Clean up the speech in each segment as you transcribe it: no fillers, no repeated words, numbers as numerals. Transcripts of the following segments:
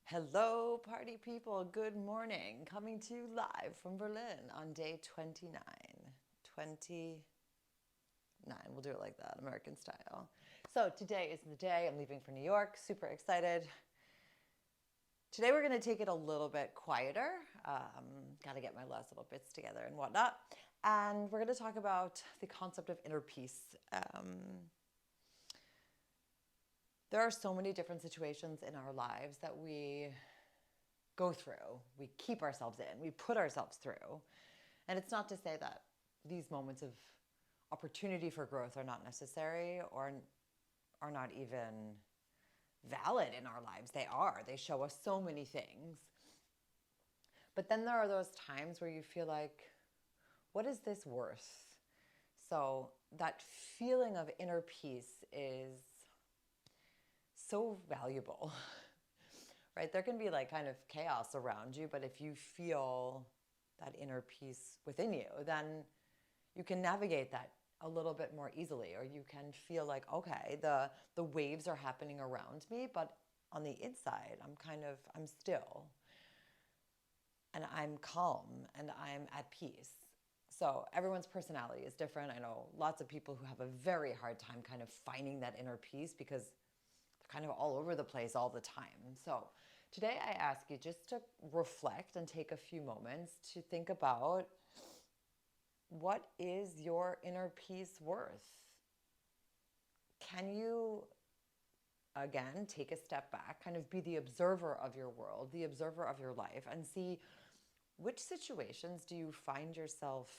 Hello, party people. Good morning. Coming to you live from Berlin on day 29. 29. We'll do it like that, American style. So, today is the day. I'm leaving for New York. Super excited. Today, we're going to take it a little bit quieter. Got to get my last little bits together and whatnot. And we're going to talk about the concept of inner peace. There are so many different situations in our lives that we go through, we keep ourselves in, we put ourselves through. And it's not to say that these moments of opportunity for growth are not necessary or are not even valid in our lives. They are. They show us so many things. But then there are those times where you feel like, what is this worth? So that feeling of inner peace is so valuable, right? There can be like kind of chaos around you, but if you feel that inner peace within you, then you can navigate that a little bit more easily, or you can feel like, okay, the waves are happening around me, but on the inside, I'm still, and I'm calm, and I'm at peace. So everyone's personality is different. I know lots of people who have a very hard time kind of finding that inner peace because they're kind of all over the place all the time. So today I ask you just to reflect and take a few moments to think about, what is your inner peace worth? Can you, again, take a step back, kind of be the observer of your world, the observer of your life, and see which situations do you find yourself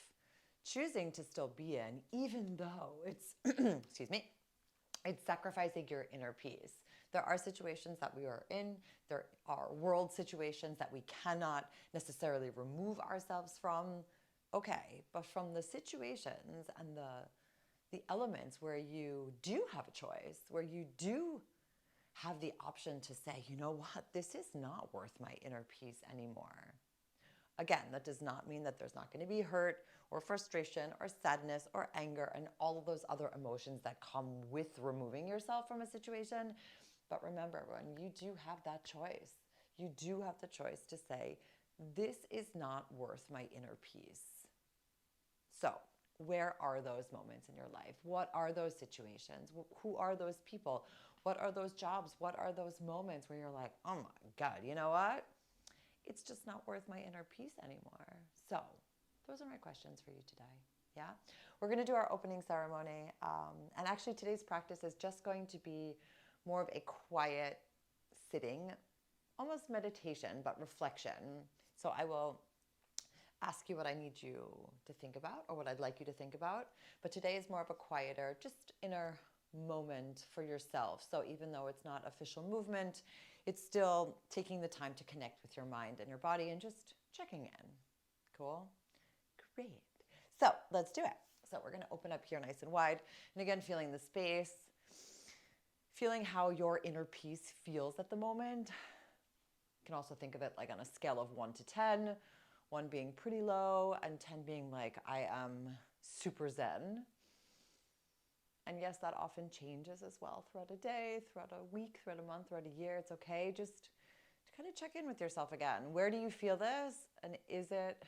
choosing to still be in, even though it's, excuse me, it's sacrificing your inner peace. There are situations that we are in, there are world situations that we cannot necessarily remove ourselves from. Okay, but from the situations and the elements where you do have a choice, where you do have the option to say, you know what, this is not worth my inner peace anymore. Again, that does not mean that there's not going to be hurt or frustration or sadness or anger and all of those other emotions that come with removing yourself from a situation. But remember, everyone, you do have that choice. You do have the choice to say, this is not worth my inner peace. So, where are those moments in your life? What are those situations? Who are those people? What are those jobs? What are those moments where you're like, oh my God, you know what? It's just not worth my inner peace anymore. So, those are my questions for you today. Yeah, we're going to do our opening ceremony. And actually, today's practice is just going to be more of a quiet sitting, almost meditation, but reflection. So, I will ask you what I need you to think about or what I'd like you to think about. But today is more of a quieter, just inner moment for yourself. So even though it's not official movement, it's still taking the time to connect with your mind and your body and just checking in. Cool? Great. So let's do it. So we're going to open up here nice and wide. And again, feeling the space, feeling how your inner peace feels at the moment. You can also think of it like on a scale of 1 to 10, 1 being pretty low and 10 being like, I am super zen. And yes, that often changes as well throughout a day, throughout a week, throughout a month, throughout a year. It's okay. Just to kind of check in with yourself again. Where do you feel this? And is it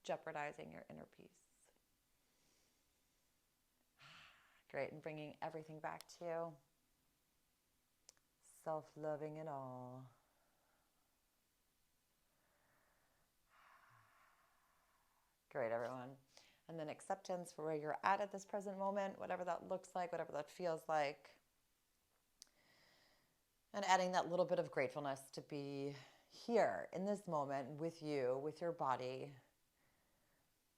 jeopardizing your inner peace? Great. And bringing everything back to you. Self-loving and all. Great, everyone. And then acceptance for where you're at this present moment, whatever that looks like, whatever that feels like. And adding that little bit of gratefulness to be here in this moment with you, with your body,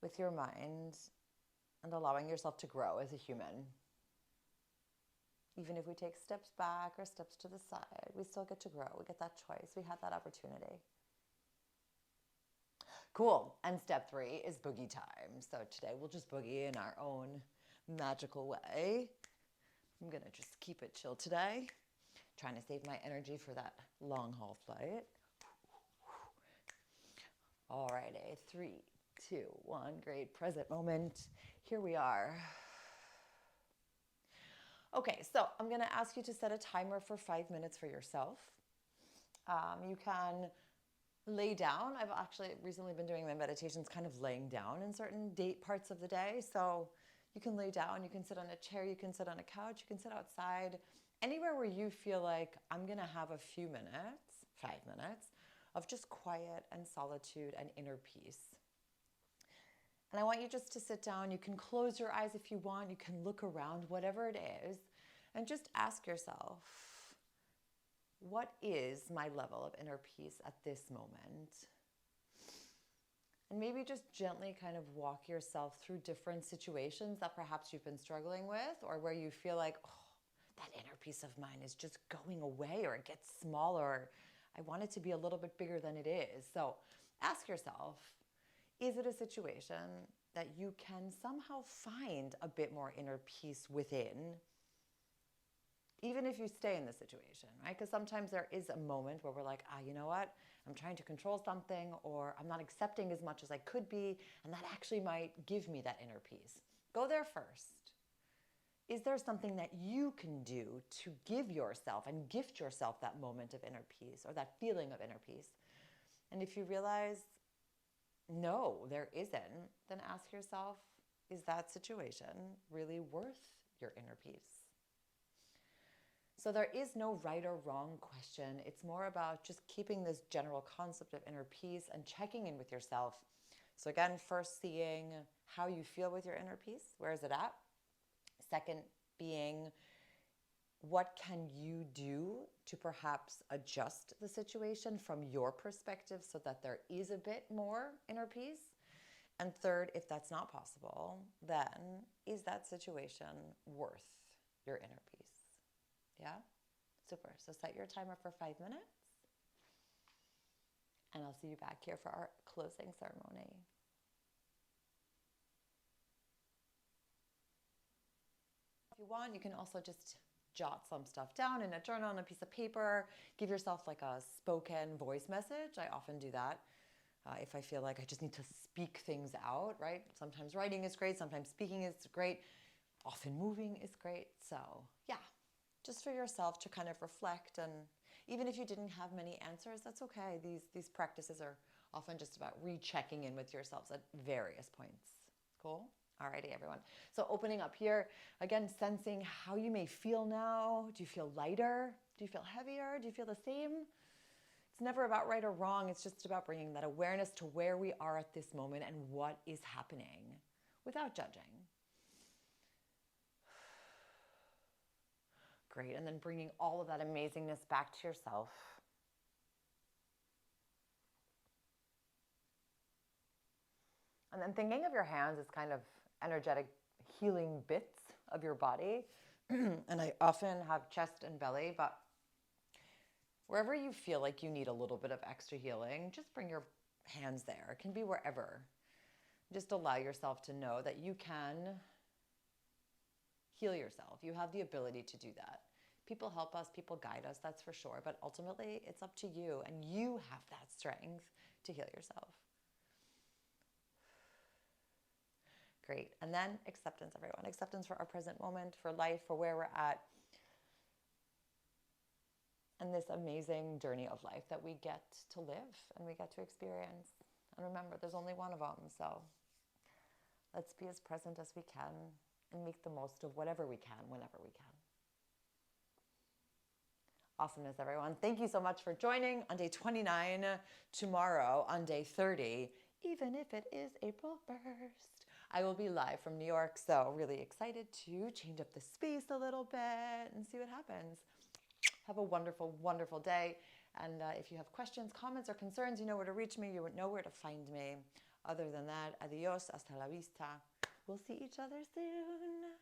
with your mind, and allowing yourself to grow as a human. Even if we take steps back or steps to the side, we still get to grow. We get that choice. We have that opportunity. Cool. And step 3 is boogie time. So today we'll just boogie in our own magical way. I'm going to just keep it chill today. Trying to save my energy for that long haul flight. Alrighty, 3, 2, 1. Great present moment. Here we are. Okay, so I'm going to ask you to set a timer for 5 minutes for yourself. You can lay down. I've actually recently been doing my meditations kind of laying down in certain parts of the day. So you can lay down, you can sit on a chair, you can sit on a couch, you can sit outside, anywhere where you feel like I'm going to have a few minutes, 5 minutes, of just quiet and solitude and inner peace. And I want you just to sit down. You can close your eyes if you want. You can look around, whatever it is, and just ask yourself, what is my level of inner peace at this moment? And maybe just gently kind of walk yourself through different situations that perhaps you've been struggling with, or where you feel like, oh, that inner peace of mine is just going away, or it gets smaller. I want it to be a little bit bigger than it is. So ask yourself, is it a situation that you can somehow find a bit more inner peace within, even if you stay in the situation, right? Because sometimes there is a moment where we're like, you know what? I'm trying to control something, or I'm not accepting as much as I could be, and that actually might give me that inner peace. Go there first. Is there something that you can do to give yourself and gift yourself that moment of inner peace, or that feeling of inner peace? And if you realize, no, there isn't, then ask yourself, is that situation really worth your inner peace? So there is no right or wrong question. It's more about just keeping this general concept of inner peace and checking in with yourself. So again, first seeing how you feel with your inner peace. Where is it at? Second being, what can you do to perhaps adjust the situation from your perspective so that there is a bit more inner peace? And third, if that's not possible, then is that situation worth your inner peace? Yeah? Super. So set your timer for 5 minutes, and I'll see you back here for our closing ceremony. If you want, you can also just jot some stuff down in a journal, on a piece of paper. Give yourself like a spoken voice message. I often do that if I feel like I just need to speak things out, right? Sometimes writing is great. Sometimes speaking is great. Often moving is great. So yeah, just for yourself to kind of reflect. And even if you didn't have many answers, that's okay. These practices are often just about rechecking in with yourselves at various points. Cool? Alrighty, everyone. So opening up here, again, sensing how you may feel now. Do you feel lighter? Do you feel heavier? Do you feel the same? It's never about right or wrong. It's just about bringing that awareness to where we are at this moment and what is happening without judging. Great. And then bringing all of that amazingness back to yourself. And then thinking of your hands as kind of energetic healing bits of your body. And I often have chest and belly, but wherever you feel like you need a little bit of extra healing, just bring your hands there. It can be wherever. Just allow yourself to know that you can heal yourself. You have the ability to do that. People help us, people guide us, that's for sure. But ultimately, it's up to you, and you have that strength to heal yourself. Great. And then acceptance, everyone. Acceptance for our present moment, for life, for where we're at, and this amazing journey of life that we get to live and we get to experience. And remember, there's only one of them, so let's be as present as we can and make the most of whatever we can, whenever we can. Awesomeness, everyone. Thank you so much for joining on day 29, tomorrow on day 30, even if it is April 1st. I will be live from New York, so really excited to change up the space a little bit and see what happens. Have a wonderful, wonderful day. And if you have questions, comments, or concerns, you know where to reach me. You know where to find me. Other than that, adios, hasta la vista. We'll see each other soon.